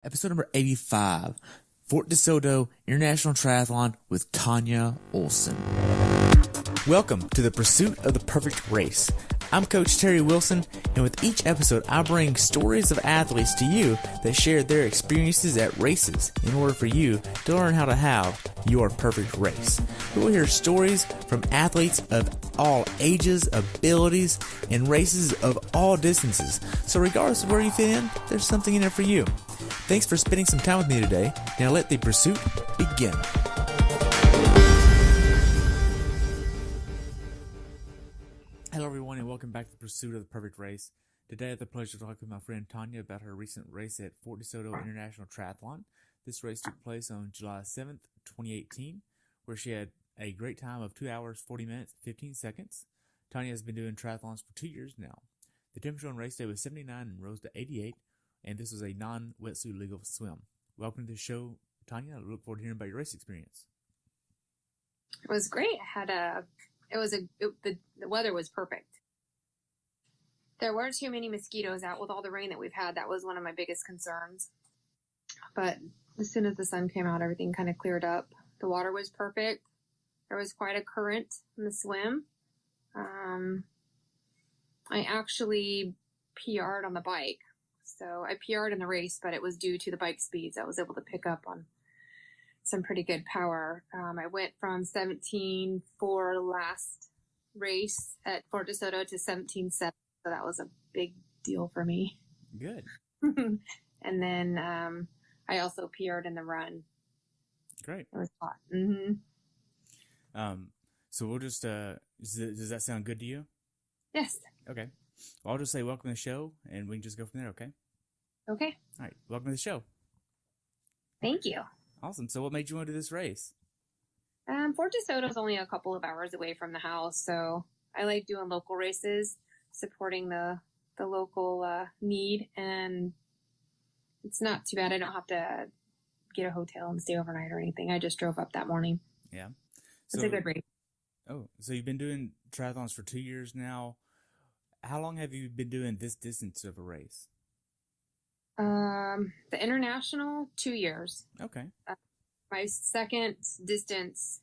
Episode number 85, Fort Desoto International Triathlon with Tonia Olsen. Welcome to the pursuit of the perfect race. I'm Coach Terry Wilson, and with each episode, I bring stories of athletes to you that share their experiences at races in order for you to learn how to have your perfect race. We will hear stories from athletes of all ages, abilities, and races of all distances. So regardless of where you fit in, there's something in there for you. Thanks for spending some time with me today. Now let the pursuit begin. Hello everyone and welcome back to the pursuit of the perfect race. Today I have the pleasure of talking with my friend Tonia about her recent race at Fort Desoto International Triathlon. This race took place on July 7th, 2018, where she had a great time of 2 hours, 40 minutes, 15 seconds. Tonia has been doing triathlons for 2 years now. The temperature on race day was 79 and rose to 88, and this was a non-wetsuit legal swim. Welcome to the show, Tonia. I look forward to hearing about your race experience. It was great. The weather was perfect. There weren't too many mosquitoes out with all the rain that we've had. That was one of my biggest concerns. But as soon as the sun came out, everything kind of cleared up. The water was perfect. There was quite a current in the swim. I actually PR'd on the bike. So I PR'd in the race, but it was due to the bike speeds. I was able to pick up on some pretty good power. I went from 17.4 last race at Fort Desoto to 17.7, so that was a big deal for me. Good. And then I also PR'd in the run. Great. It was hot. Mm-hmm. So we'll just, does that sound good to you? Yes. Okay. Well, I'll just say welcome to the show, and we can just go from there, okay? Okay. All right. Welcome to the show. Thank you. Awesome. So what made you want to do this race? Fort Desoto is only a couple of hours away from the house, so I like doing local races, supporting the local need, and it's not too bad. I don't have to get a hotel and stay overnight or anything. I just drove up that morning. Yeah. It's a good race. Oh, so you've been doing triathlons for 2 years now. How long have you been doing this distance of a race? The international, 2 years. Okay. My second distance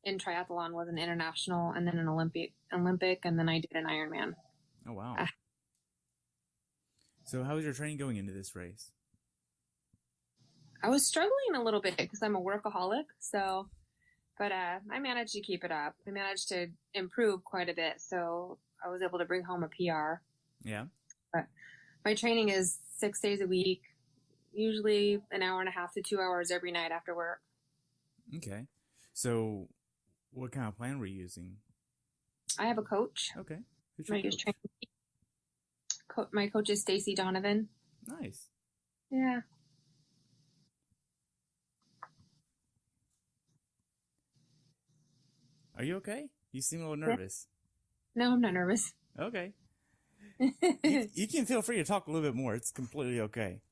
in triathlon was an international and then an Olympic, and then I did an Ironman. Oh, wow. So how was your training going into this race? I was struggling a little bit because I'm a workaholic, but I managed to keep it up. I managed to improve quite a bit, so I was able to bring home a PR. Yeah. But my training is 6 days a week, usually an hour and a half to 2 hours every night after work. Okay. So what kind of plan were you using? I have a coach. Okay. Who's your coach? My coach is Stacy Donovan. Nice. Yeah. Are you okay? You seem a little nervous. No, I'm not nervous. Okay. You can feel free to talk a little bit more. It's completely okay.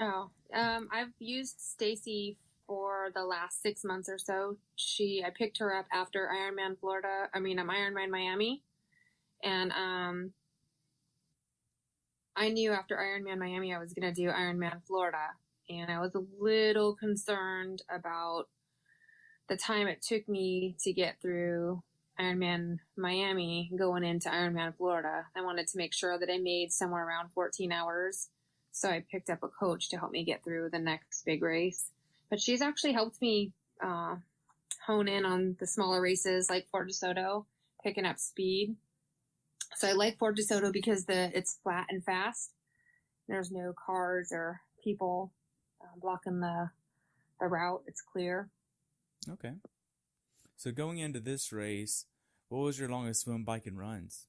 Oh, I've used Stacy for the last 6 months or so. I picked her up after Ironman Miami. And, I knew after Ironman Miami, I was going to do Ironman Florida. And I was a little concerned about the time it took me to get through Ironman Miami going into Ironman Florida. I wanted to make sure that I made somewhere around 14 hours. So I picked up a coach to help me get through the next big race. But she's actually helped me hone in on the smaller races like Fort Desoto, picking up speed. So I like Fort Desoto because it's flat and fast. There's no cars or people blocking the route. It's clear. Okay. So going into this race, what was your longest swim, bike, and runs?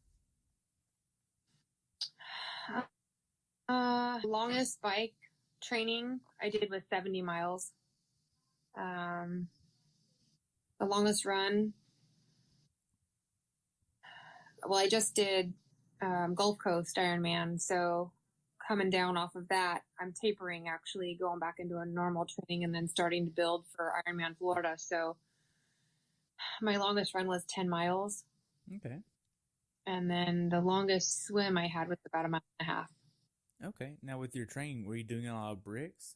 Longest bike training I did was 70 miles. The longest run, I just did Gulf Coast Ironman, so coming down off of that, I'm tapering, actually going back into a normal training and then starting to build for Ironman Florida. So my longest run was 10 miles. Okay. And then the longest swim I had was about a mile and a half. Okay. Now with your training, were you doing a lot of bricks?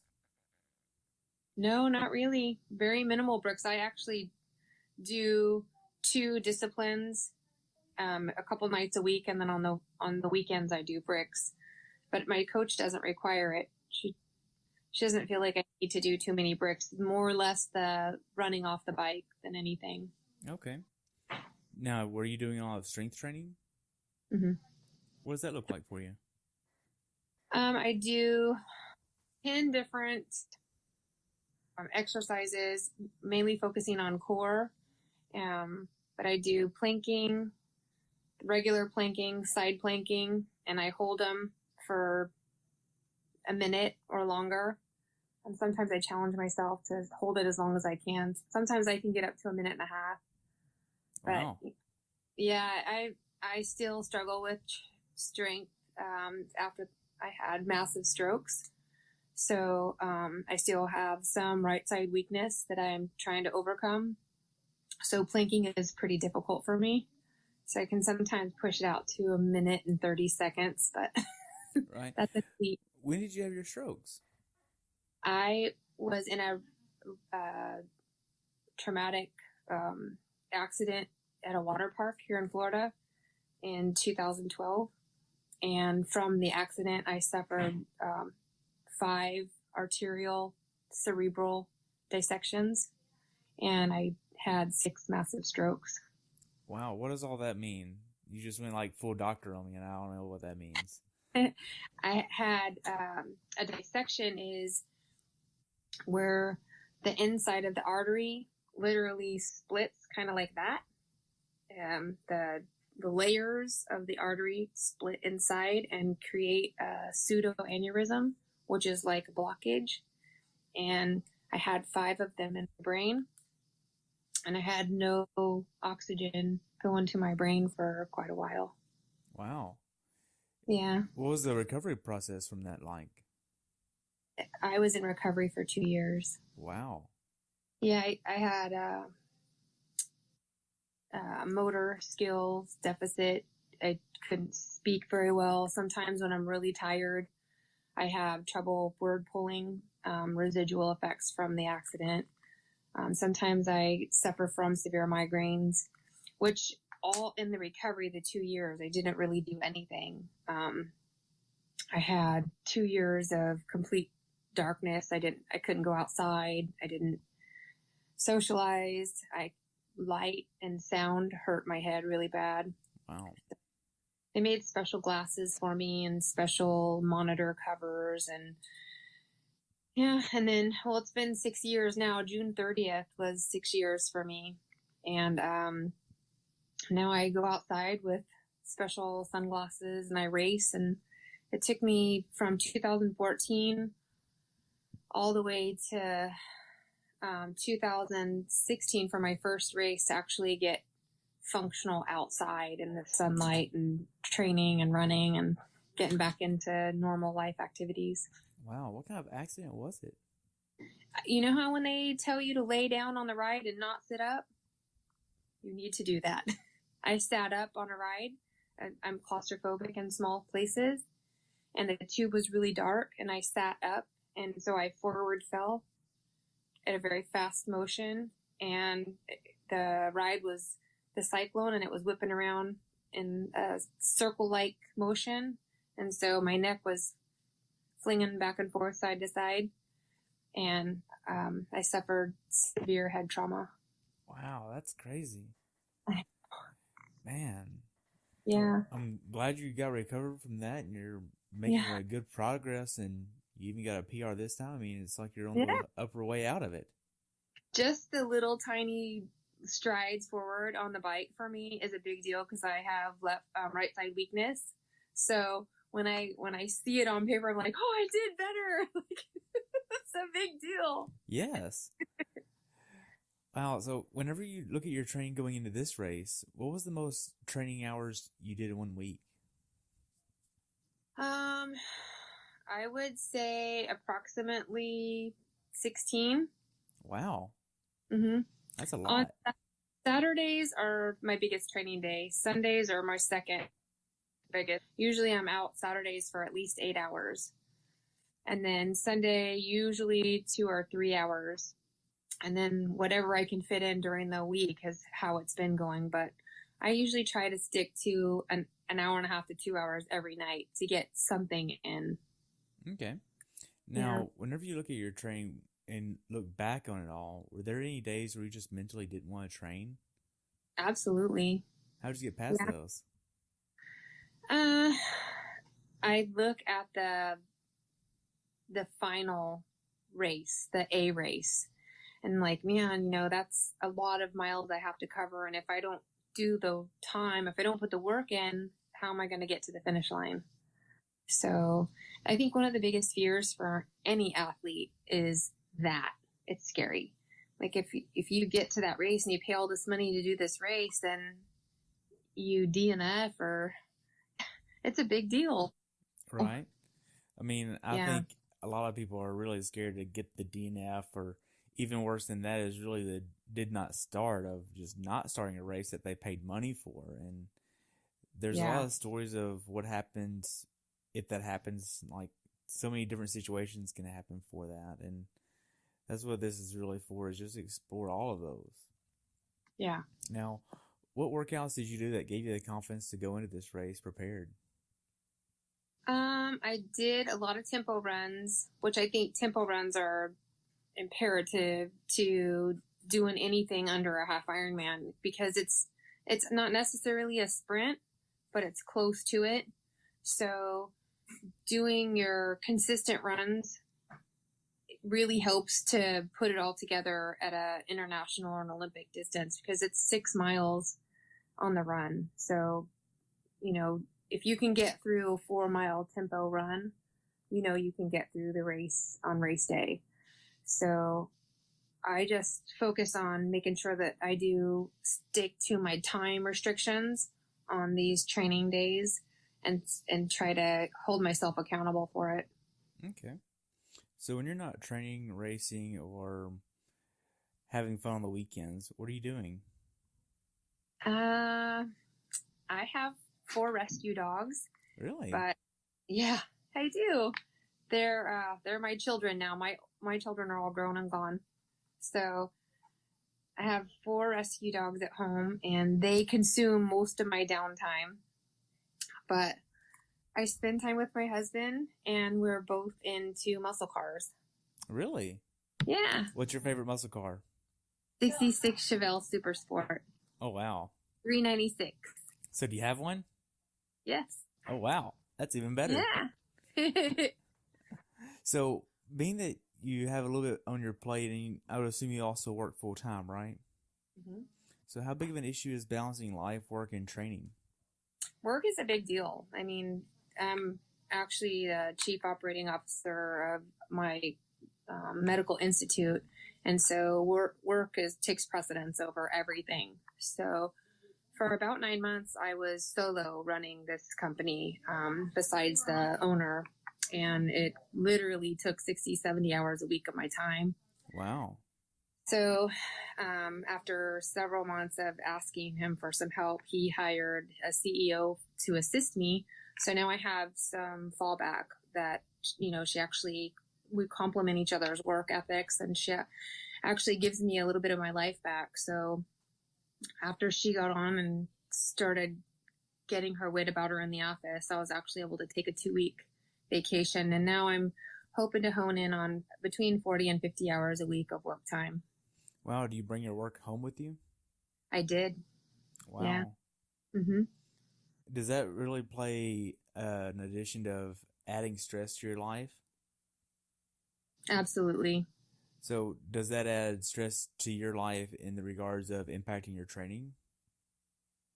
No, not really. Very minimal bricks. I actually do two disciplines, a couple nights a week, and then on the weekends I do bricks. But my coach doesn't require it. She doesn't feel like I need to do too many bricks. More or less the running off the bike than anything. Okay. Now, were you doing a lot of strength training? Mm-hmm. What does that look like for you? I do 10 different exercises, mainly focusing on core. But I do planking, regular planking, side planking, and I hold them for a minute or longer. And sometimes I challenge myself to hold it as long as I can. Sometimes I can get up to a minute and a half. Wow. But yeah, I still struggle with strength after I had massive strokes. So I still have some right side weakness that I'm trying to overcome. So planking is pretty difficult for me. So I can sometimes push it out to a minute and 30 seconds, but Right. that's a feat. When did you have your strokes? I was in a traumatic accident at a water park here in Florida in 2012. And from the accident, I suffered 5 arterial cerebral dissections, and I had 6 massive strokes. Wow. What does all that mean? You just went like full doctor on me, and I don't know what that means. I had a dissection is where the inside of the artery literally splits, kind of like that. The layers of the artery split inside and create a pseudoaneurysm, which is like a blockage. And I had 5 of them in my brain, and I had no oxygen go into my brain for quite a while. Wow. Yeah. What was the recovery process from that like? I was in recovery for 2 years. Wow. Yeah, I had motor skills deficit. I couldn't speak very well. Sometimes when I'm really tired, I have trouble word pulling, residual effects from the accident. Sometimes I suffer from severe migraines, which all in the recovery, the 2 years, I didn't really do anything. I had 2 years of complete darkness. I couldn't go outside. I didn't socialize. Light and sound hurt my head really bad. Wow. They made special glasses for me and special monitor covers, and yeah. And then, well, it's been 6 years now. June 30th was 6 years for me. And, now I go outside with special sunglasses and I race, and it took me from 2014 all the way to 2016 for my first race to actually get functional outside in the sunlight and training and running and getting back into normal life activities. Wow. What kind of accident was it? You know how when they tell you to lay down on the ride and not sit up? You need to do that. I sat up on a ride. I'm claustrophobic in small places, and the tube was really dark, and I sat up, and so I forward fell at a very fast motion, and the ride was the cyclone, and it was whipping around in a circle-like motion, and so my neck was flinging back and forth side to side, and I suffered severe head trauma. Wow, that's crazy. Man. Yeah. I'm glad you got recovered from that and you're making a good progress, and you even got a PR this time. I mean, it's like you're on the upper way out of it. Just the little tiny strides forward on the bike for me is a big deal because I have right side weakness. So when I see it on paper, I'm like, oh, I did better. Like, it's a big deal. Yes. Wow. So whenever you look at your training going into this race, what was the most training hours you did in 1 week? I would say approximately 16. Wow. Mm-hmm. That's a lot. On Saturdays are my biggest training day. Sundays are my second biggest. Usually I'm out Saturdays for at least 8 hours. And then Sunday, usually 2 or 3 hours. And then whatever I can fit in during the week is how it's been going. But I usually try to stick to an hour and a half to 2 hours every night to get something in. Okay. Now, whenever you look at your training and look back on it all, were there any days where you just mentally didn't want to train? Absolutely. How did you get past those? I look at the final race, the A race, and like, man, that's a lot of miles I have to cover. And if I don't do the time, if I don't put the work in, how am I going to get to the finish line? So I think one of the biggest fears for any athlete is that it's scary. Like if you get to that race and you pay all this money to do this race, then you DNF, or it's a big deal. Right. I mean, I think a lot of people are really scared to get the DNF, or even worse than that is really the did not start, of just not starting a race that they paid money for. And there's a lot of stories of what happens if that happens. Like, so many different situations can happen for that. And that's what this is really for, is just explore all of those. Yeah. Now, what workouts did you do that gave you the confidence to go into this race prepared? I did a lot of tempo runs, which I think tempo runs are imperative to doing anything under a half Ironman, because it's not necessarily a sprint, but it's close to it. So doing your consistent runs really helps to put it all together at a international or an Olympic distance, because it's 6 miles on the run. So, if you can get through a 4-mile tempo run, you can get through the race on race day. So I just focus on making sure that I do stick to my time restrictions on these training days and try to hold myself accountable for it. Okay. So when you're not training, racing, or having fun on the weekends, what are you doing? I have 4 rescue dogs. Really? But yeah, I do. They're my children now. My children are all grown and gone. So I have 4 rescue dogs at home, and they consume most of my downtime. But I spend time with my husband, and we're both into muscle cars. Really? Yeah. What's your favorite muscle car? 66 Chevelle Super Sport. Oh, wow. $396. So do you have one? Yes. Oh, wow. That's even better. Yeah. So being that you have a little bit on your plate, and I would assume you also work full time, right? Mm-hmm. So how big of an issue is balancing life, work, and training? Work is a big deal. I mean, I'm actually the chief operating officer of my medical institute, and so work takes precedence over everything. So for about 9 months, I was solo running this company besides the owner, and it literally took 60, 70 hours a week of my time. Wow. So after several months of asking him for some help, he hired a CEO to assist me. So now I have some fallback that, we complement each other's work ethics, and she actually gives me a little bit of my life back. So after she got on and started getting her wit about her in the office, I was actually able to take a 2-week vacation. And now I'm hoping to hone in on between 40 and 50 hours a week of work time. Wow. Do you bring your work home with you? I did. Wow. Yeah. Mm-hmm. Does that really play an addition of adding stress to your life? Absolutely. So does that add stress to your life in the regards of impacting your training?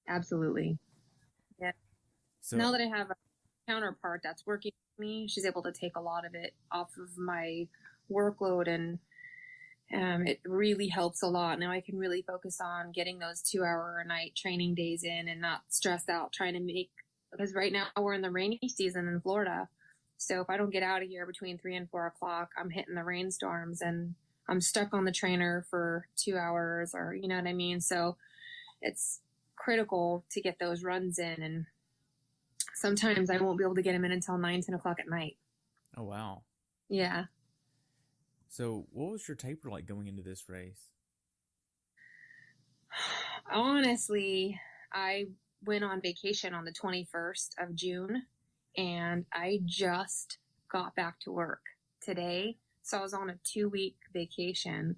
Absolutely. Yeah. So now that I have a counterpart that's working with me, she's able to take a lot of it off of my workload, and it really helps a lot. Now I can really focus on getting those 2-hour-a-night training days in and not stress out trying to because right now we're in the rainy season in Florida. So if I don't get out of here between 3 and 4 o'clock, I'm hitting the rainstorms and I'm stuck on the trainer for 2 hours, or, you know what I mean? So it's critical to get those runs in. And sometimes I won't be able to get them in until 9, 10 o'clock at night. Oh, wow. Yeah. So what was your taper like going into this race? Honestly, I went on vacation on the 21st of June, and I just got back to work today. So I was on a 2-week vacation.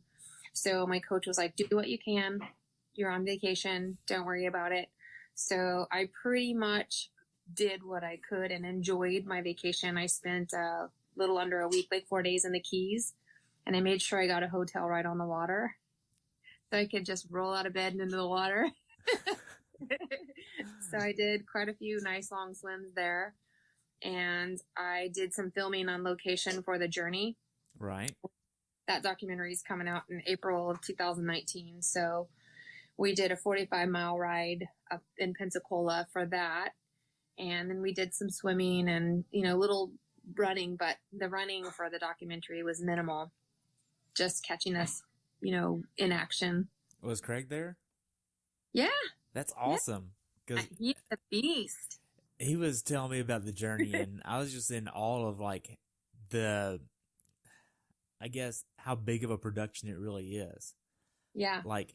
So my coach was like, do what you can. You're on vacation. Don't worry about it. So I pretty much did what I could and enjoyed my vacation. I spent a little under a week, like 4 days in the Keys, and I made sure I got a hotel right on the water so I could just roll out of bed and into the water. So I did quite a few nice long swims there, and I did some filming on location for the journey. Right. That documentary is coming out in April of 2019. So we did a 45-mile ride up in Pensacola for that. And then we did some swimming and, little running, but the running for the documentary was minimal. Just catching us, in action. Was Craig there? Yeah. That's awesome. Because he's a beast. He was telling me about the journey, and I was just in awe of I guess, how big of a production it really is. Yeah. Like,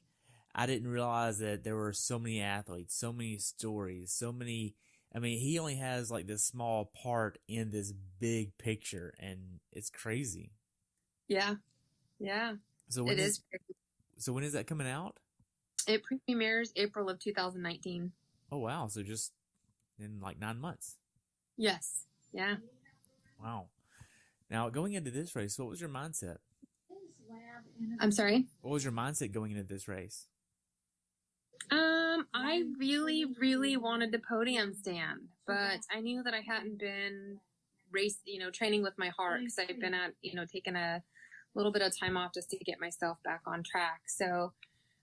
I didn't realize that there were so many athletes, so many stories, he only has like this small part in this big picture, and it's crazy. Yeah. Yeah. So when is that coming out? It premieres April of 2019. Oh, wow. So just in like 9 months. Yes. Yeah. Wow. Now, going into this race, what was your mindset? I'm sorry? What was your mindset going into this race? I really, really wanted the podium stand, but I knew that I hadn't been training with my heart, because I've been taking a little bit of time off just to get myself back on track. So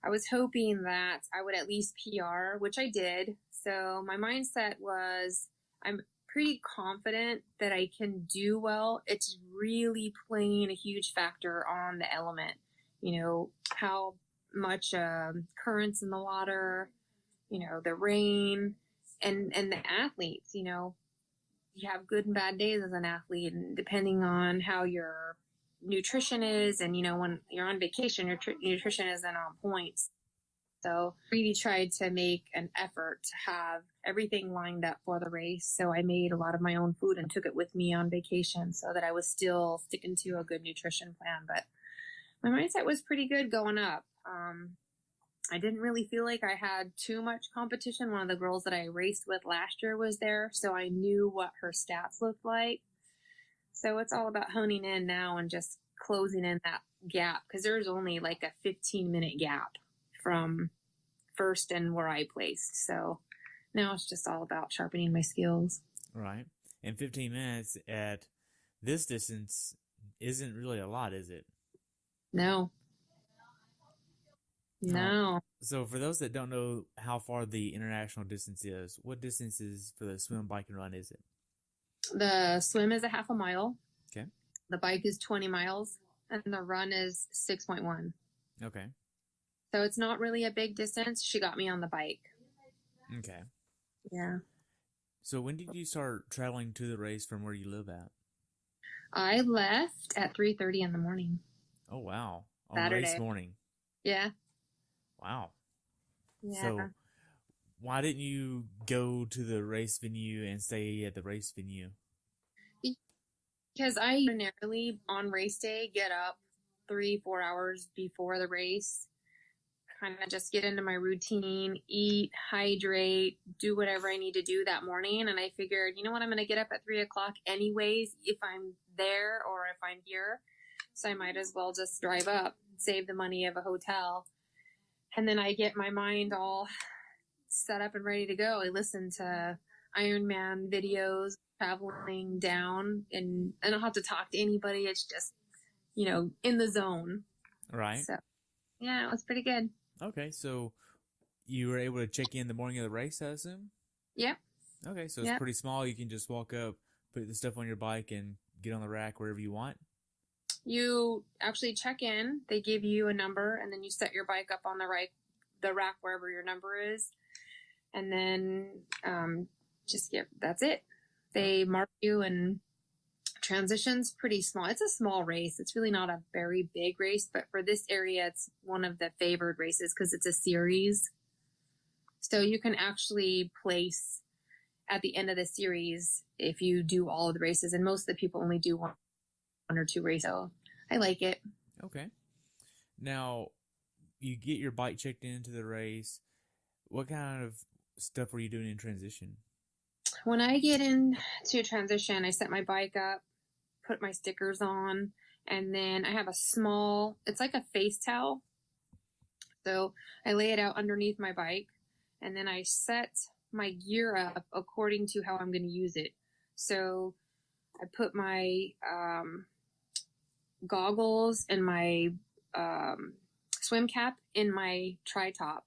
I was hoping that I would at least PR, which I did. So my mindset was, I'm pretty confident that I can do well. It's really playing a huge factor on the element, how much currents in the water, the rain, and the athletes. You have good and bad days as an athlete, and depending on how your nutrition is, and when you're on vacation, your nutrition isn't on point. So really tried to make an effort to have everything lined up for the race. So I made a lot of my own food and took it with me on vacation so that I was still sticking to a good nutrition plan. But my mindset was pretty good going up. I didn't really feel like I had too much competition. One of the girls that I raced with last year was there, so I knew what her stats looked like. So it's all about honing in now and just closing in that gap, because there's only like a 15-minute gap from first and where I placed. So now it's just all about sharpening my skills. Right. And 15 minutes at this distance isn't really a lot, is it? No. No. So for those that don't know how far the international distance is, what distance is for the swim, bike, and run is it? The swim is a half a mile. Okay. The bike is 20 miles, and the run is 6.1. Okay. So it's not really a big distance. She got me on the bike. Okay. Yeah. So when did you start traveling to the race from where you live at? I left at 3:30 in the morning. Oh, wow. On Saturday. Race morning. Yeah. Wow. Yeah. So why didn't you go to the race venue and stay at the race venue? Because I ordinarily on race day get up 3-4 hours before the race, kind of just get into my routine, eat, hydrate, do whatever I need to do that morning. And I figured, you know what, I'm going to get up at 3 o'clock anyways, if I'm there or if I'm here. So I might as well just drive up, save the money of a hotel. And then I get my mind all set up and ready to go. I listen to Ironman videos, traveling down, and I don't have to talk to anybody. It's just, in the zone. Right. So, yeah, it was pretty good. Okay, so you were able to check in the morning of the race, I assume? Yep. Okay, so it's pretty small. You can just walk up, put the stuff on your bike, and get on the rack wherever you want? You actually check in. They give you a number, and then you set your bike up on the rack wherever your number is. And then that's it. They mark you, and transition's pretty small. It's a small race. It's really not a very big race, but for this area, it's one of the favored races because it's a series. So you can actually place at the end of the series if you do all of the races, and most of the people only do one or two races. So I like it. Okay. Now, you get your bike checked into the race. What kind of stuff were you doing in transition? When I get into transition, I set my bike up, put my stickers on, and then I have it's like a face towel. So I lay it out underneath my bike, and then I set my gear up according to how I'm going to use it. So I put my goggles and my swim cap in my tri-top,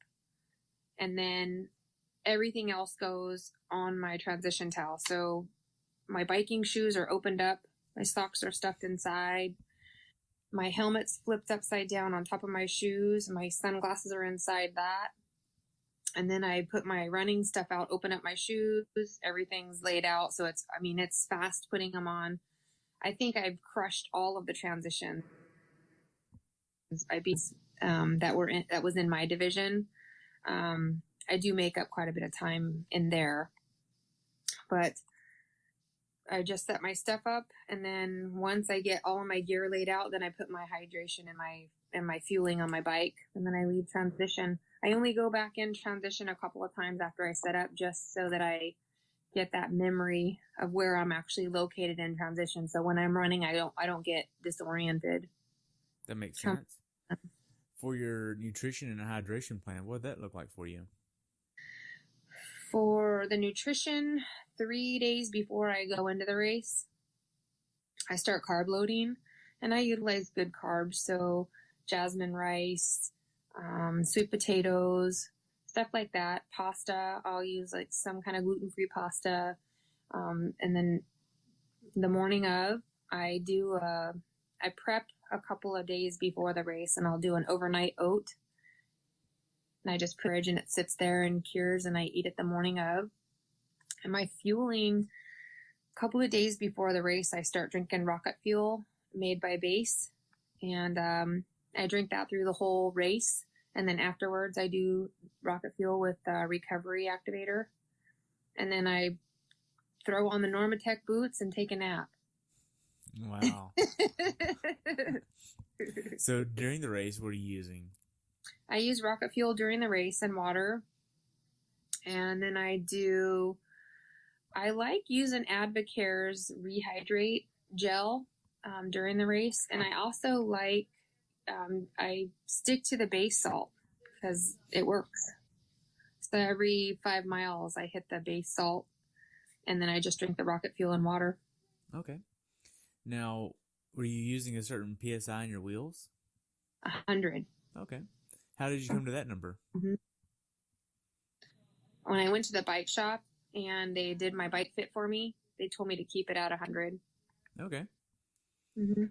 and then everything else goes on my transition towel. So my biking shoes are opened up, my socks are stuffed inside, my helmet's flipped upside down on top of my shoes, my sunglasses are inside that. And then I put my running stuff out, open up my shoes, everything's laid out. So it's fast putting them on. I think I've crushed all of the transitions that was in my division. I do make up quite a bit of time in there, but I just set my stuff up, and then once I get all of my gear laid out, then I put my hydration and my fueling on my bike, and then I leave transition. I only go back in transition a couple of times after I set up, just so that I get that memory of where I'm actually located in transition. So when I'm running, I don't get disoriented. That makes sense. For your nutrition and hydration plan, what did that look like for you? For the nutrition, 3 days before I go into the race, I start carb loading, and I utilize good carbs. So jasmine rice, sweet potatoes, stuff like that. Pasta, I'll use like some kind of gluten-free pasta. And then the morning of, I prep a couple of days before the race, and I'll do an overnight oat. And I just purge, and it sits there and cures, and I eat it the morning of. And my fueling, a couple of days before the race, I start drinking rocket fuel made by Base. And I drink that through the whole race. And then afterwards, I do rocket fuel with recovery activator. And then I throw on the Normatec boots and take a nap. Wow. So during the race, what are you using? I use rocket fuel during the race and water. And then I like using Advocare's Rehydrate gel during the race. And I also like, I stick to the base salt because it works. So every 5 miles, I hit the base salt, and then I just drink the rocket fuel and water. Okay. Now, were you using a certain PSI in your wheels? 100. Okay. How did you come to that number? Mm-hmm. When I went to the bike shop and they did my bike fit for me, they told me to keep it at 100. Okay. Mm-hmm.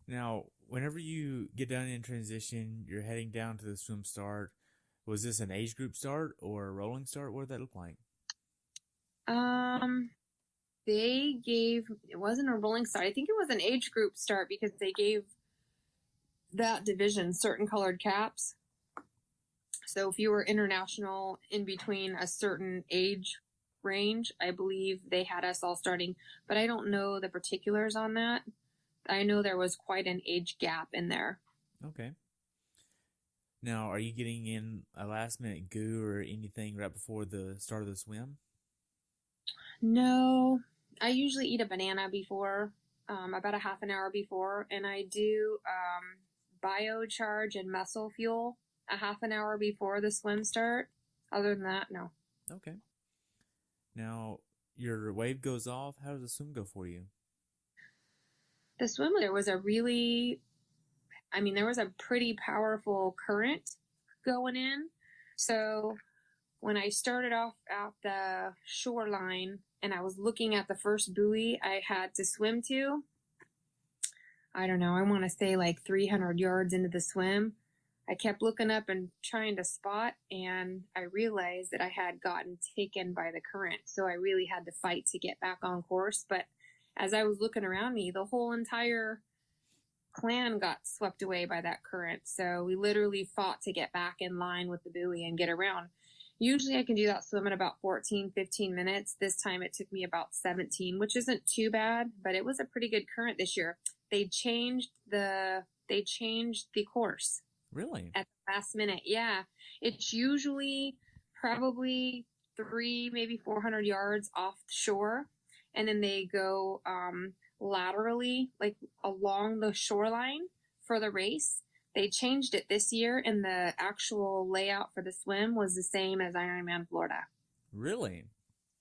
Now, whenever you get done in transition, you're heading down to the swim start. Was this an age group start or a rolling start? What did that look like? It wasn't a rolling start. I think it was an age group start because they gave that division certain colored caps. So if you were international in between a certain age range, I believe they had us all starting, but I don't know the particulars on that. I know there was quite an age gap in there. Okay. Now, are you getting in a last minute goo or anything right before the start of the swim? No, I usually eat a banana before, about a half an hour before, and I do biocharge and muscle fuel a half an hour before the swim start. Other than that, no. Okay. Now, your wave goes off. How does the swim go for you? The swim, there was a pretty powerful current going in. So when I started off at the shoreline and I was looking at the first buoy I had to swim to, I don't know, I want to say like 300 yards into the swim, I kept looking up and trying to spot, and I realized that I had gotten taken by the current. So I really had to fight to get back on course. But as I was looking around me, the whole entire clan got swept away by that current. So we literally fought to get back in line with the buoy and get around. Usually I can do that swim in about 14, 15 minutes. This time it took me about 17, which isn't too bad, but it was a pretty good current this year. They changed the course. Really? At the last minute. Yeah. It's usually probably 3, maybe 400 yards off the shore. And then they go, laterally, like along the shoreline for the race. They changed it this year, and the actual layout for the swim was the same as Ironman Florida. Really?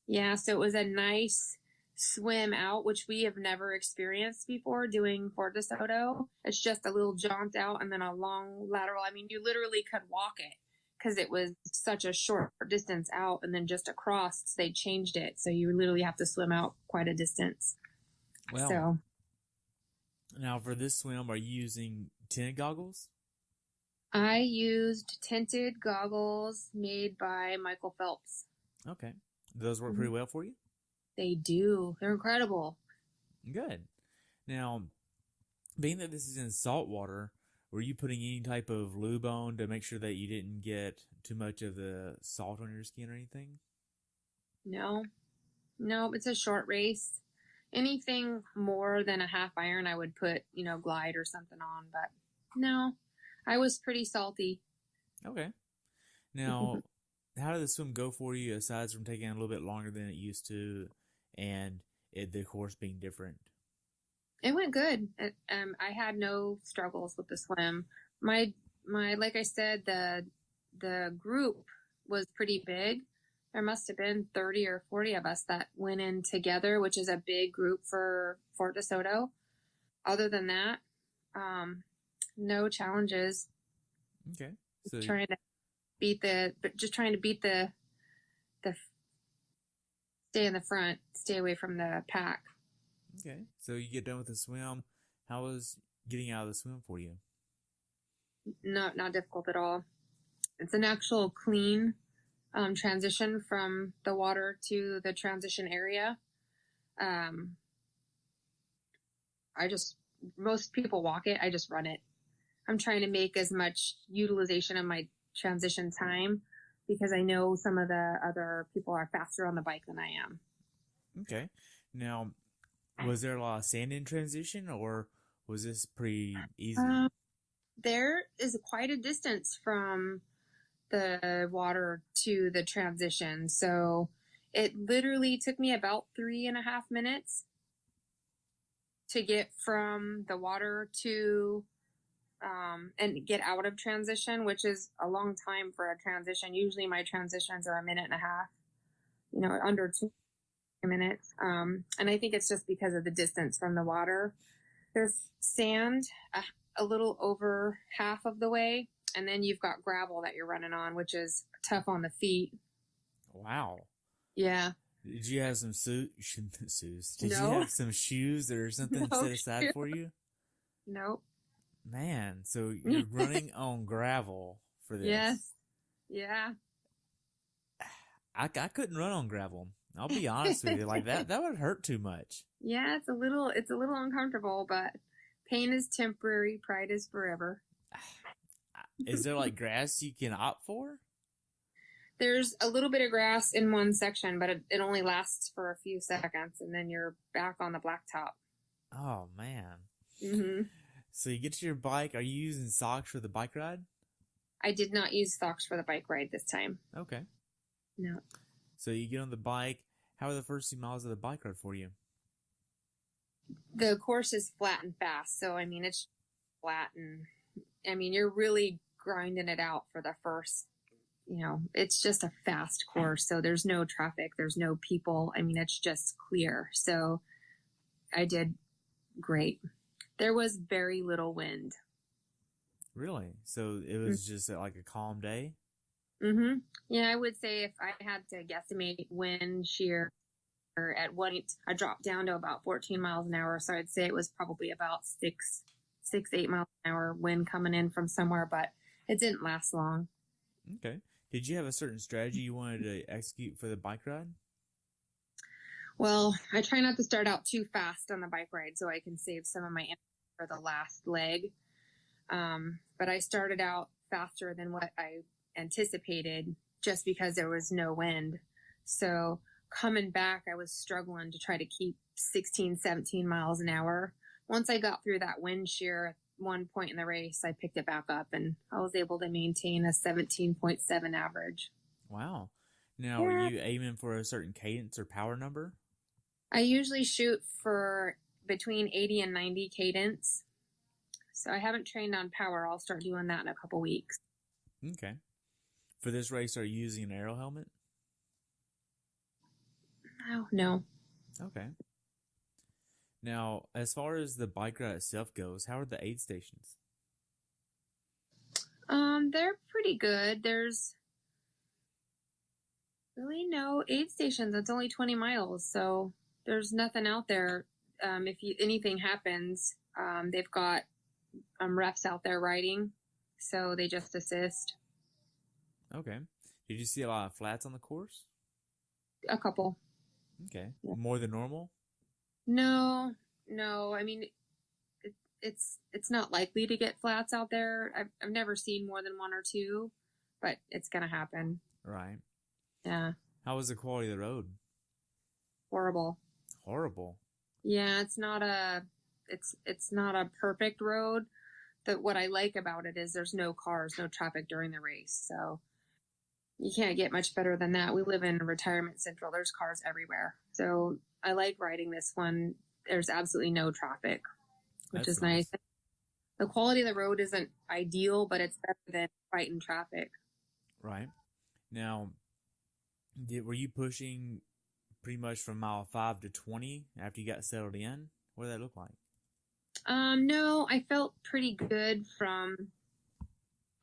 Yeah, so it was a nice swim out, which we have never experienced before doing Fort Desoto. It's just a little jaunt out and then a long lateral. I mean, you literally could walk it because it was such a short distance out, and then just across, they changed it. So you literally have to swim out quite a distance. Well, so now for this swim, are you using tinted goggles? I used tinted goggles made by Michael Phelps. Okay. Do those work pretty well for you? They do. They're incredible. Good. Now, being that this is in salt water, were you putting any type of lube on to make sure that you didn't get too much of the salt on your skin or anything? No, it's a short race. Anything more than a half iron, I would put, Glide or something on. But no, I was pretty salty. Okay. Now, how did the swim go for you, aside from taking a little bit longer than it used to, and the course being different? It went good. I had no struggles with the swim. My like I said, the group was pretty big. There must have been 30 or 40 of us that went in together, which is a big group for Fort Desoto. Other than that, no challenges. Okay. So trying to beat the stay in the front, stay away from the pack. Okay. So you get done with the swim. How was getting out of the swim for you? Not difficult at all. It's an actual clean transition from the water to the transition area. Most people walk it. I just run it. I'm trying to make as much utilization of my transition time because I know some of the other people are faster on the bike than I am. Okay. Now, was there a lot of sand in transition, or was this pretty easy? There is quite a distance from the water to the transition. So it literally took me about 3.5 minutes to get from the water to and get out of transition, which is a long time for a transition. Usually my transitions are 1.5 minutes, under 2 minutes. And I think it's just because of the distance from the water. There's sand a little over half of the way, and then you've got gravel that you're running on, which is tough on the feet. Wow. Yeah. Did you have some shoes? Did No. you have some shoes or something set aside for you? Nope. Man, so you're running on gravel for this. Yes. Yeah. I couldn't run on gravel. I'll be honest with you. Like that would hurt too much. Yeah, it's a little uncomfortable, but pain is temporary, pride is forever. Is there like grass you can opt for? There's a little bit of grass in one section, but it only lasts for a few seconds, and then you're back on the blacktop. Oh, man. Mm-hmm. So you get to your bike. Are you using socks for the bike ride? I did not use socks for the bike ride this time. Okay. No. So you get on the bike. How are the first 2 miles of the bike ride for you? The course is flat and fast, so it's flat, and you're really grinding it out for the first, it's just a fast course, so there's no traffic, there's no people. It's just clear. So I did great. There was very little wind. Really? So it was just like a calm day? Mm-hmm. Yeah, I would say if I had to guesstimate wind shear at one, I dropped down to about 14 miles an hour. So I'd say it was probably about 8 miles an hour wind coming in from somewhere, but It didn't last long. Okay. Did you have a certain strategy you wanted to execute for the bike ride? Well, I try not to start out too fast on the bike ride so I can save some of my energy for the last leg. But I started out faster than what I anticipated just because there was no wind. So coming back, I was struggling to try to keep 16, 17 miles an hour. Once I got through that wind shear at one point in the race, I picked it back up and I was able to maintain a 17.7 average. Wow. Now, are you aiming for a certain cadence or power number? I usually shoot for between 80 and 90 cadence. So I haven't trained on power. I'll start doing that in a couple weeks. Okay. For this race, are you using an aero helmet? Oh, no. Okay. Now, as far as the bike ride itself goes, how are the aid stations? They're pretty good. There's really no aid stations. It's only 20 miles, so there's nothing out there. If anything happens, they've got refs out there riding, so they just assist. Okay. Did you see a lot of flats on the course? A couple. Okay. Yeah. More than normal? No. I mean, it's not likely to get flats out there. I've never seen more than one or two, but it's gonna happen. Right. Yeah. How was the quality of the road? Horrible. Horrible. Yeah, it's not a perfect road. What I like about it is there's no cars, no traffic during the race. So you can't get much better than that. We live in retirement central. There's cars everywhere. So I like riding this one. There's absolutely no traffic, which is nice. The quality of the road isn't ideal, but it's better than fighting traffic. Right. Now, were you pushing pretty much from mile 5 to 20 after you got settled in? What did that look like? No, I felt pretty good from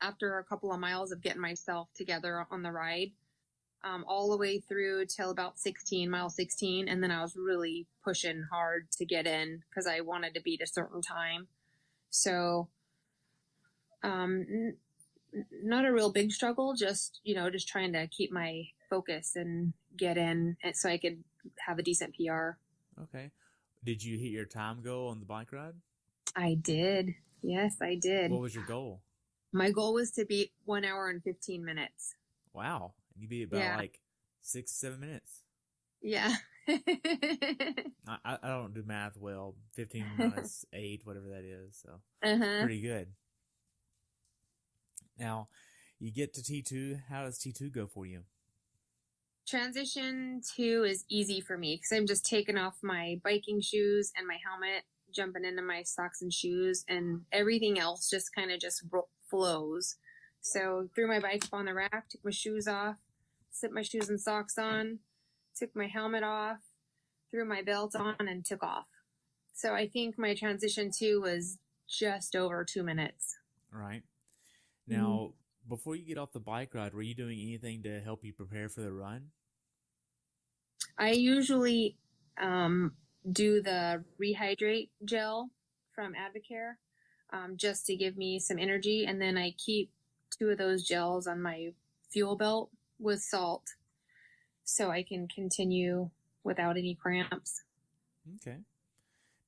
after a couple of miles of getting myself together on the ride, all the way through till about mile 16. And then I was really pushing hard to get in because I wanted to beat a certain time. So, not a real big struggle, just trying to keep my focus and get in so I could have a decent PR. Okay. Did you hit your time goal on the bike ride? I did. Yes, I did. What was your goal? My goal was to beat 1 hour and 15 minutes. Wow. You beat it by like 6-7 minutes. Yeah. I don't do math well. 15 minus 8, whatever that is. So pretty good. Now, you get to T2. How does T2 go for you? Transition 2 is easy for me because I'm just taking off my biking shoes and my helmet, jumping into my socks and shoes, and everything else just kind of just flows. So threw my bike up on the rack, took my shoes off, slipped my shoes and socks on, took my helmet off, threw my belt on, and took off. So I think my transition 2 was just over 2 minutes. Right. Now, before you get off the bike ride, were you doing anything to help you prepare for the run? I usually do the Rehydrate gel from Advocare just to give me some energy. And then I keep 2 of those gels on my fuel belt with salt so I can continue without any cramps. Okay.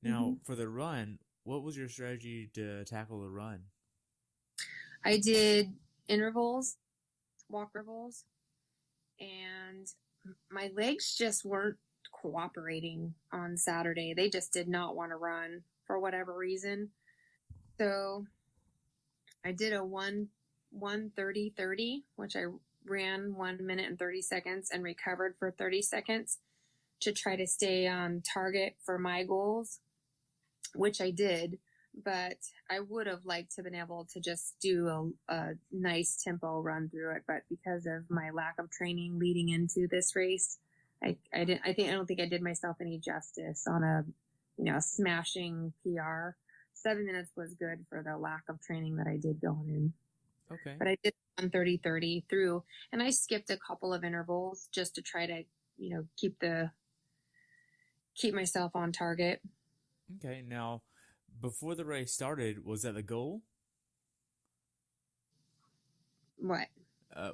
Now, for the run, what was your strategy to tackle the run? I did intervals, walk intervals, and my legs just weren't cooperating on Saturday. They just did not want to run for whatever reason. So I did a 1:30:30, which I ran 1 minute and 30 seconds and recovered for 30 seconds to try to stay on target for my goals, which I did. But I would have liked to have been able to just do a nice tempo run through it. But because of my lack of training leading into this race, I don't think I did myself any justice on a smashing PR. 7 minutes was good for the lack of training that I did going in. Okay. But I did 1:30:30 through, and I skipped a couple of intervals just to try to, keep myself on target. Okay. Now, before the race started, was that the goal? What?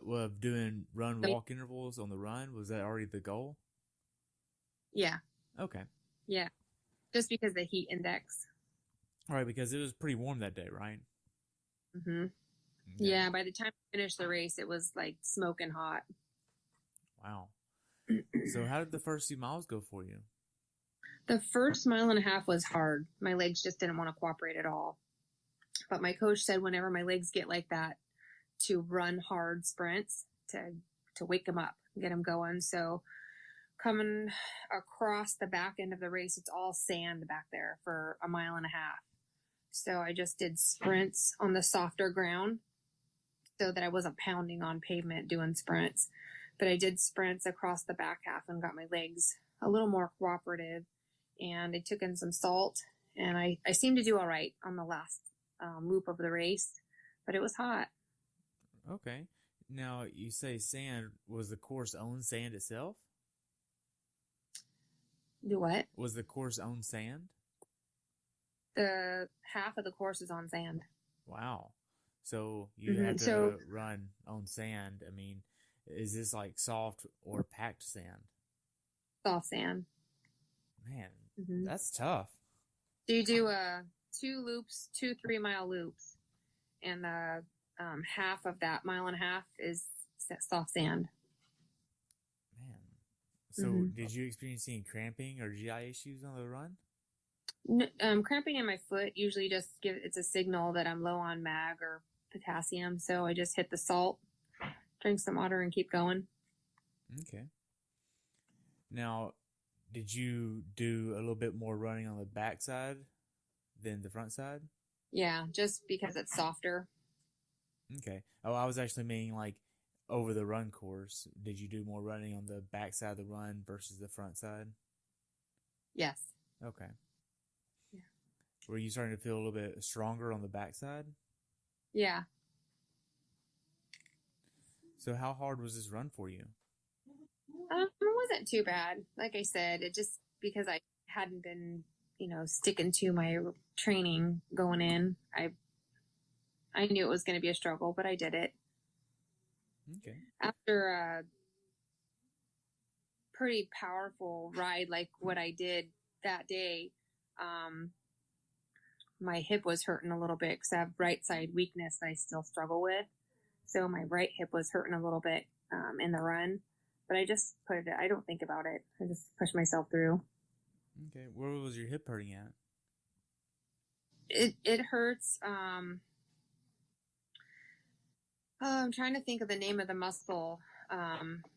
Well, doing run So, walk intervals on the run, was that already the goal? yeah. Okay. Yeah. Just because the heat index. All right, because it was pretty warm that day, right? Hmm. Okay. Yeah. By the time I finished the race, it was like smoking hot. Wow. So how did the first few miles go for you? The first mile and a half was hard. My legs just didn't want to cooperate at all. But my coach said whenever my legs get like that, to run hard sprints to wake them up, get them going. So coming across the back end of the race, it's all sand back there for a mile and a half. So I just did sprints on the softer ground so that I wasn't pounding on pavement doing sprints. But I did sprints across the back half and got my legs a little more cooperative. And I took in some salt, and I seemed to do all right on the last loop of the race, but it was hot. Okay. Now, you say sand. Was the course own sand itself? Do what? Was the course own sand? The half of the course is on sand. Wow. So you have to So run on sand. I mean, is this like soft or packed sand? soft sand. Man, Hmm. that's tough. So you do 2 3 mile loops, and half of that mile and a half is soft sand. Man. So did you experience any cramping or GI issues on the run? Cramping in my foot usually just it's a signal that I'm low on mag or potassium. So I just hit the salt, drink some water, and keep going. Okay. Now, did you do a little bit more running on the back side than the front side? Yeah, just because it's softer. Okay. Oh, I was actually meaning like over the run course. Did you do more running on the back side of the run versus the front side? Yes. Okay. Yeah. Were you starting to feel a little bit stronger on the back side? Yeah. So how hard was this run for you? It wasn't too bad. Like I said, it just because I hadn't been, sticking to my training going in. I knew it was going to be a struggle, but I did it. Okay. After a pretty powerful ride like what I did that day, my hip was hurting a little bit because I have right side weakness that I still struggle with. So my right hip was hurting a little bit in the run, but I just I don't think about it. I just push myself through. Okay. Where was your hip hurting at? It hurts. I'm trying to think of the name of the muscle.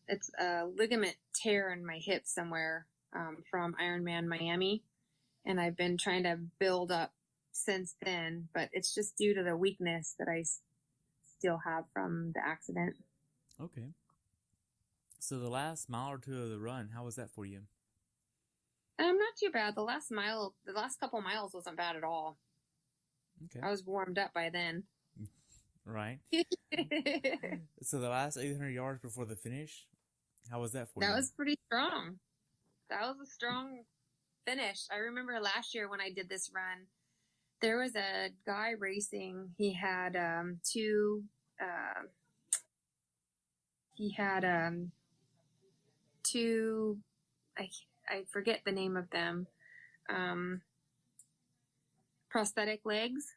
It's a ligament tear in my hip somewhere from Ironman Miami, and I've been trying to build up since then, but it's just due to the weakness that I still have from the accident. Okay. So the last mile or two of the run, how was that for you? Not too bad. The last couple miles wasn't bad at all. Okay. I was warmed up by then. Right. So the last 800 yards before the finish, how was that for you? That was pretty strong. That was a strong finish. I remember last year when I did this run, there was a guy racing. He had two I forget the name of them, prosthetic legs,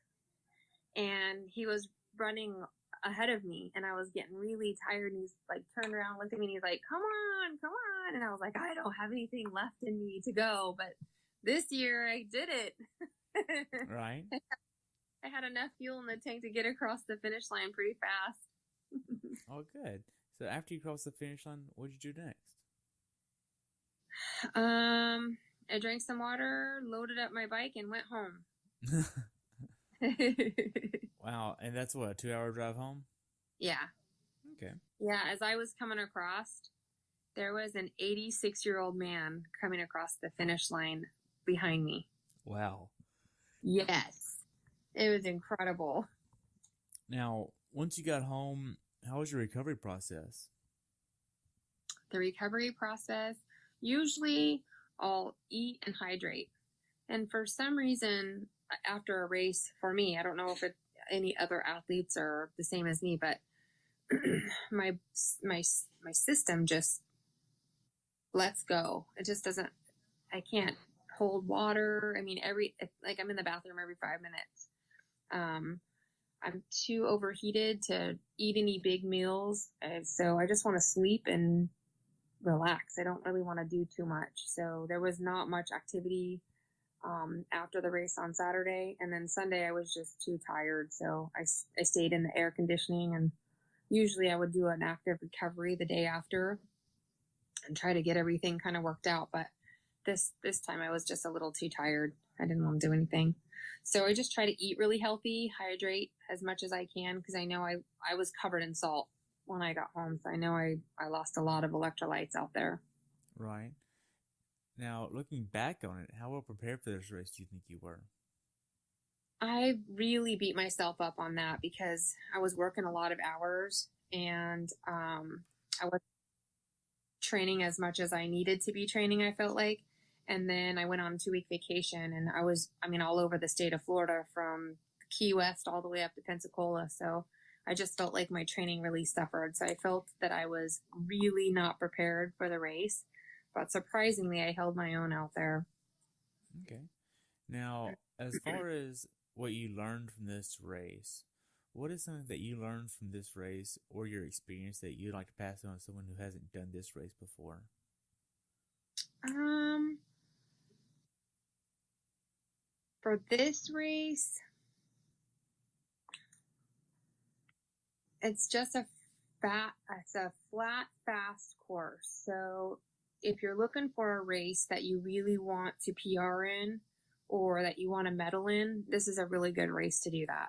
and he was running ahead of me, and I was getting really tired, and he's like turned around, looked at me, and he's like, come on, and I was like, I don't have anything left in me to go, but this year I did it. Right. I had enough fuel in the tank to get across the finish line pretty fast. Oh, good. So after you crossed the finish line, what did you do next? I drank some water, loaded up my bike, and went home. Wow. And that's what, a 2-hour drive home? Yeah. Okay. Yeah, as I was coming across, there was an 86-year-old man coming across the finish line behind me. Wow. Yes. It was incredible. Now, once you got home, how was your recovery process? The recovery process, usually I'll eat and hydrate. And for some reason, after a race, for me, I don't know if any other athletes are the same as me, but my system just lets go. It just doesn't. I can't hold water. I mean, like I'm in the bathroom every 5 minutes. I'm too overheated to eat any big meals, and so I just want to sleep and relax. I don't really want to do too much. So there was not much activity after the race on Saturday, and then Sunday I was just too tired, so I stayed in the air conditioning, and usually I would do an active recovery the day after and try to get everything kind of worked out, but this time I was just a little too tired. I didn't want to do anything. So I just try to eat really healthy, hydrate as much as I can, because I know I was covered in salt when I got home, so I know I lost a lot of electrolytes out there. Right. Now, looking back on it, how well prepared for this race do you think you were? I really beat myself up on that because I was working a lot of hours, and I was training as much as I needed to be training, I felt like. And then I went on a 2-week vacation, and I was, all over the state of Florida, from Key West all the way up to Pensacola. So I just felt like my training really suffered. So I felt that I was really not prepared for the race, but surprisingly, I held my own out there. Okay. Now, as far as what you learned from this race, what is something that you learned from this race or your experience that you'd like to pass on to someone who hasn't done this race before? For this race, it's just a flat, fast course. So if you're looking for a race that you really want to PR in or that you want to medal in, this is a really good race to do that.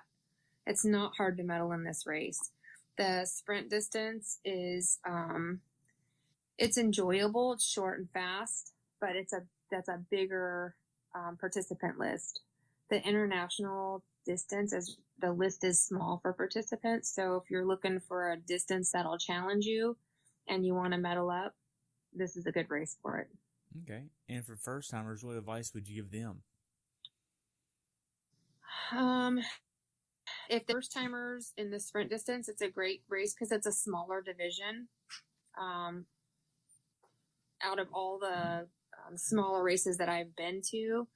It's not hard to medal in this race. The sprint distance is, it's enjoyable. It's short and fast, but that's a bigger participant list. The international distance the list is small for participants. So if you're looking for a distance that'll challenge you and you want to medal up, this is a good race for it. Okay. And for first timers, what advice would you give them? If the first timers in the sprint distance, it's a great race because it's a smaller division. Out of all the smaller races that I've been to,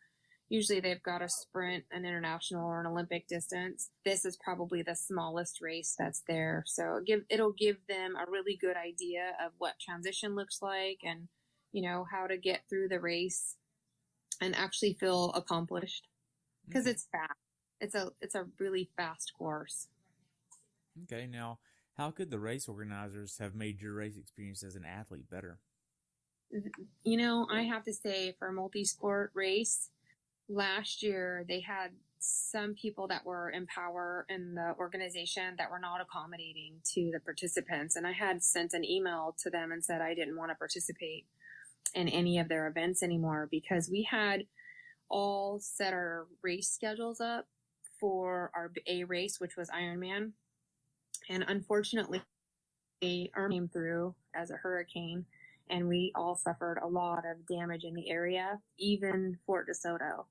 usually they've got a sprint, an international, or an Olympic distance. This is probably the smallest race that's there. So it'll give them a really good idea of what transition looks like and, how to get through the race and actually feel accomplished because it's fast. It's a really fast course. Okay. Now, how could the race organizers have made your race experience as an athlete better? I have to say for a multi-sport race, last year they had some people that were in power in the organization that were not accommodating to the participants. And I had sent an email to them and said I didn't want to participate in any of their events anymore because we had all set our race schedules up for our A race, which was Ironman. And unfortunately, came through as a hurricane, and we all suffered a lot of damage in the area, even Fort Desoto.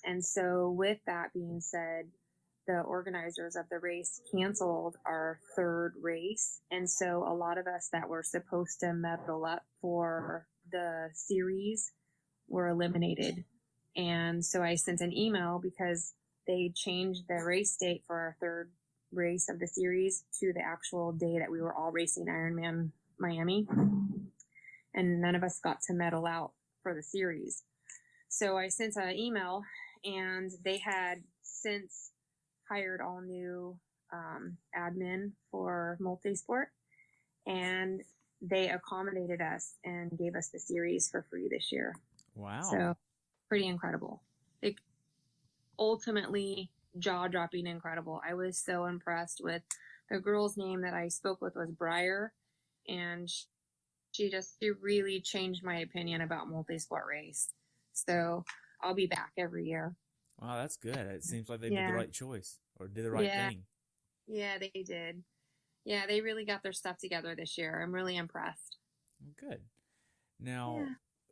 And so with that being said, the organizers of the race canceled our third race. And so a lot of us that were supposed to medal up for the series were eliminated. And so I sent an email because they changed the race date for our third race of the series to the actual day that we were all racing Ironman Miami. And none of us got to medal out for the series. So I sent an email, and they had since hired all new admin for multisport, and they accommodated us and gave us the series for free this year. Wow. So pretty incredible. Ultimately jaw-dropping incredible. I was so impressed with the girl's name that I spoke with was Briar, and she really changed my opinion about multi-sport race. So I'll be back every year. Wow, that's good. It seems like they did the right choice or did the right thing. Yeah, they did. Yeah, they really got their stuff together this year. I'm really impressed. Good. Now,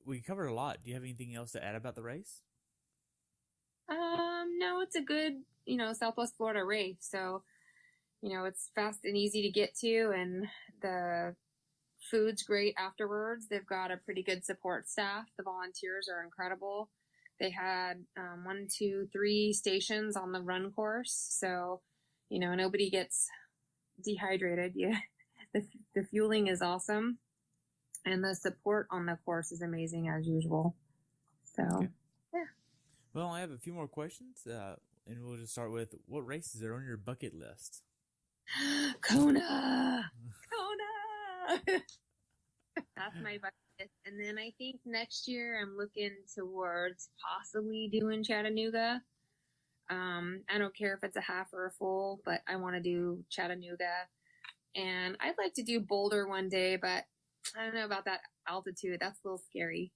we covered a lot. Do you have anything else to add about the race? No, it's a good, Southwest Florida race. So, it's fast and easy to get to, and the food's great afterwards. They've got a pretty good support staff. The volunteers are incredible. They had 1, 2, 3 stations on the run course. So, nobody gets dehydrated. Yeah. The fueling is awesome. And the support on the course is amazing as usual. So, Okay. yeah. Well, I have a few more questions, and we'll just start with, what races are on your bucket list? Kona! That's my bucket list. And then I think next year I'm looking towards possibly doing Chattanooga. I don't care if it's a half or a full, but I want to do Chattanooga. And I'd like to do Boulder one day, but I don't know about that altitude. That's a little scary.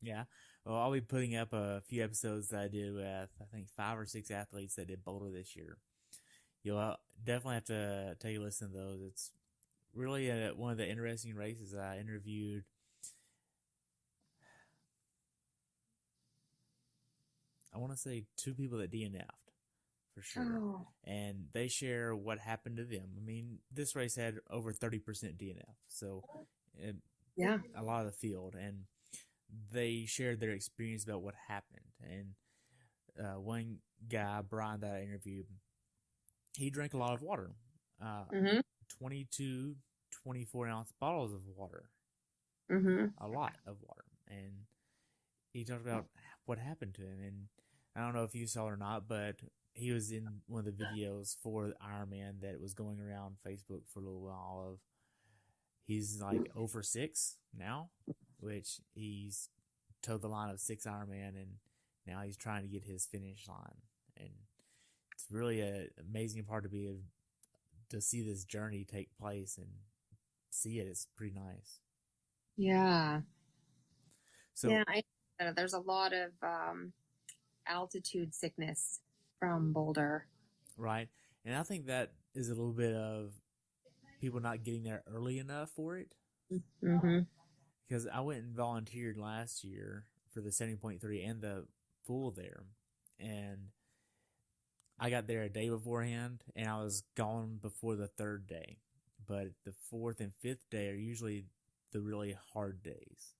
Yeah. Well, I'll be putting up a few episodes that I did with, I think, 5 or 6 athletes that did Boulder this year. You'll definitely have to take a listen to those. It's really one of the interesting races. I interviewed I want to say 2 people that DNF'd for sure. Oh. And they share what happened to them. I mean, this race had over 30% DNF. So Yeah. a lot of the field. And they shared their experience about what happened. And one guy, Brian, that I interviewed, he drank a lot of water. 22, 24-ounce bottles of water. A lot of water. And he talked about what happened to him. And I don't know if you saw it or not, but he was in one of the videos for Ironman that was going around Facebook for a little while of, he's like 0 for 6 now, which he's towed the line of 6 Ironman, and now he's trying to get his finish line. And it's really an amazing part to be able to see this journey take place and see it. It's pretty nice. Yeah. So yeah, there's a lot of altitude sickness from Boulder. Right. And I think that is a little bit of people not getting there early enough for it. Because I went and volunteered last year for the 70.3 and the full there. And I got there a day beforehand, and I was gone before the 3rd day. But the 4th and 5th day are usually the really hard days.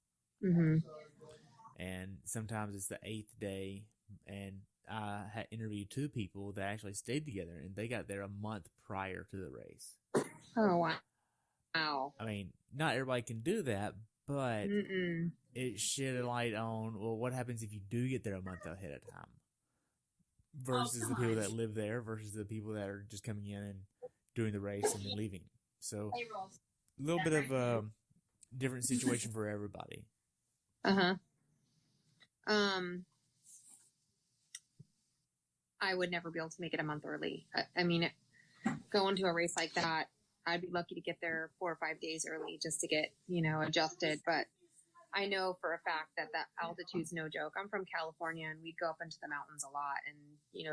And sometimes it's the 8th day, and I had interviewed 2 people that actually stayed together, and they got there a month prior to the race. Oh, wow. I mean, not everybody can do that, but it shed a light on, well, what happens if you do get there a month ahead of time versus the people that live there versus the people that are just coming in and doing the race and then leaving. So a little bit of a different situation for everybody. I would never be able to make it a month early. I mean, going to a race like that, I'd be lucky to get there 4 or 5 days early just to get, adjusted. But I know for a fact that altitude's no joke. I'm from California, and we'd go up into the mountains a lot, and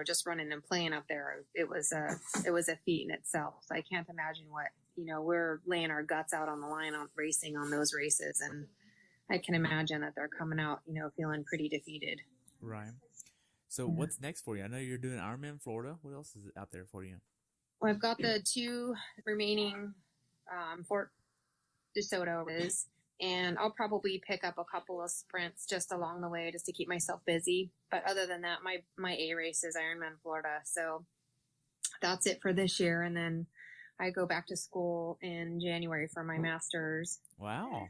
just running and playing up there, it was a feat in itself. So I can't imagine what we're laying our guts out on the line on racing on those races, and I can imagine that they're coming out feeling pretty defeated. Right. So what's next for you? I know you're doing Ironman Florida. What else is out there for you? Well, I've got the 2 remaining Fort Desoto races, and I'll probably pick up a couple of sprints just along the way just to keep myself busy. But other than that, my A race is Ironman Florida. So that's it for this year. And then I go back to school in January for my master's. Wow.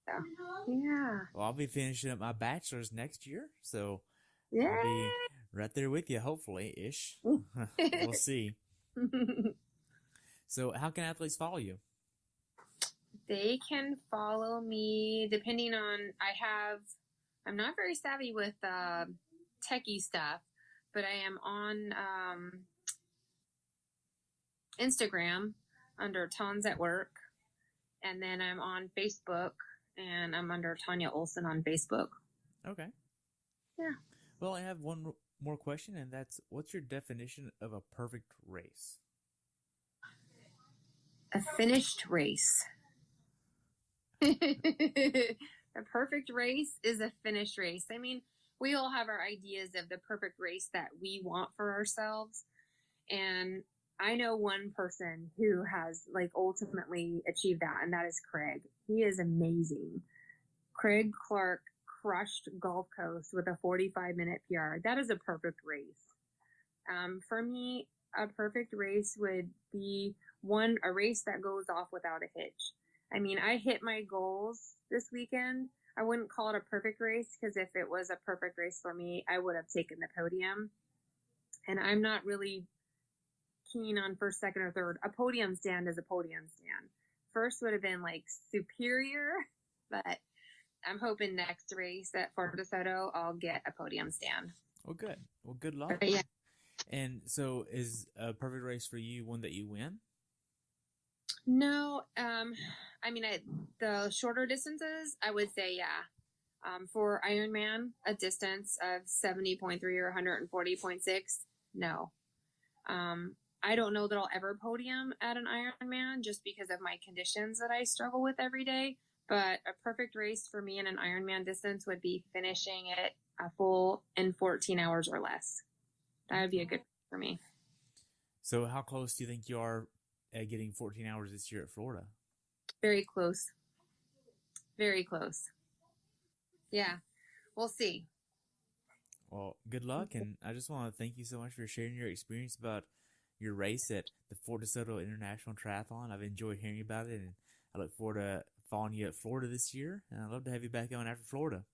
So, yeah. Well, I'll be finishing up my bachelor's next year, so Yeah. I'll be right there with you, hopefully, ish. We'll see. So how can athletes follow you? They can follow me depending on, I'm not very savvy with techie stuff, but I am on Instagram under Tons at Work. And then I'm on Facebook, and I'm under Tonia Olsen on Facebook. Okay. Yeah. Well, I have one more question, and that's, what's your definition of a perfect race? A finished race. A perfect race is a finished race. I mean, we all have our ideas of the perfect race that we want for ourselves. And I know one person who has like ultimately achieved that, and that is Craig. He is amazing. Craig Clark crushed Gulf Coast with a 45-minute PR. That is a perfect race. For me, a perfect race would be a race that goes off without a hitch. I mean, I hit my goals this weekend. I wouldn't call it a perfect race because if it was a perfect race for me, I would have taken the podium. And I'm not really keen on first, second, or third. A podium stand is a podium stand. First would have been like superior, but I'm hoping next race at Fort Desoto, I'll get a podium stand. Well, good. Well, good luck. Yeah. And so is a perfect race for you one that you win? No. I mean, the shorter distances, I would say, yeah. For Ironman, a distance of 70.3 or 140.6, no. I don't know that I'll ever podium at an Ironman just because of my conditions that I struggle with every day. But a perfect race for me in an Ironman distance would be finishing it a full in 14 hours or less. That would be a good for me. So how close do you think you are at getting 14 hours this year at Florida? Very close. Very close. Yeah, we'll see. Well, good luck, and I just want to thank you so much for sharing your experience about your race at the Fort Desoto International Triathlon. I've enjoyed hearing about it, and I look forward to following you at Florida this year, and I'd love to have you back on after Florida.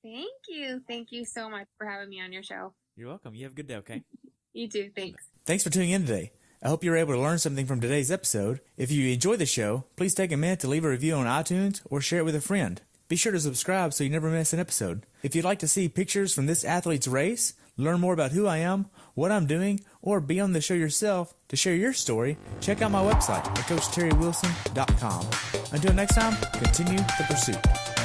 Thank you. Thank you so much for having me on your show. You're welcome. You have a good day, okay? You too. Thanks. Thanks for tuning in today. I hope you were able to learn something from today's episode. If you enjoyed the show, please take a minute to leave a review on iTunes or share it with a friend. Be sure to subscribe so you never miss an episode. If you'd like to see pictures from this athlete's race, learn more about who I am, what I'm doing, or be on the show yourself to share your story, check out my website at CoachTerryWilson.com. Until next time, continue the pursuit.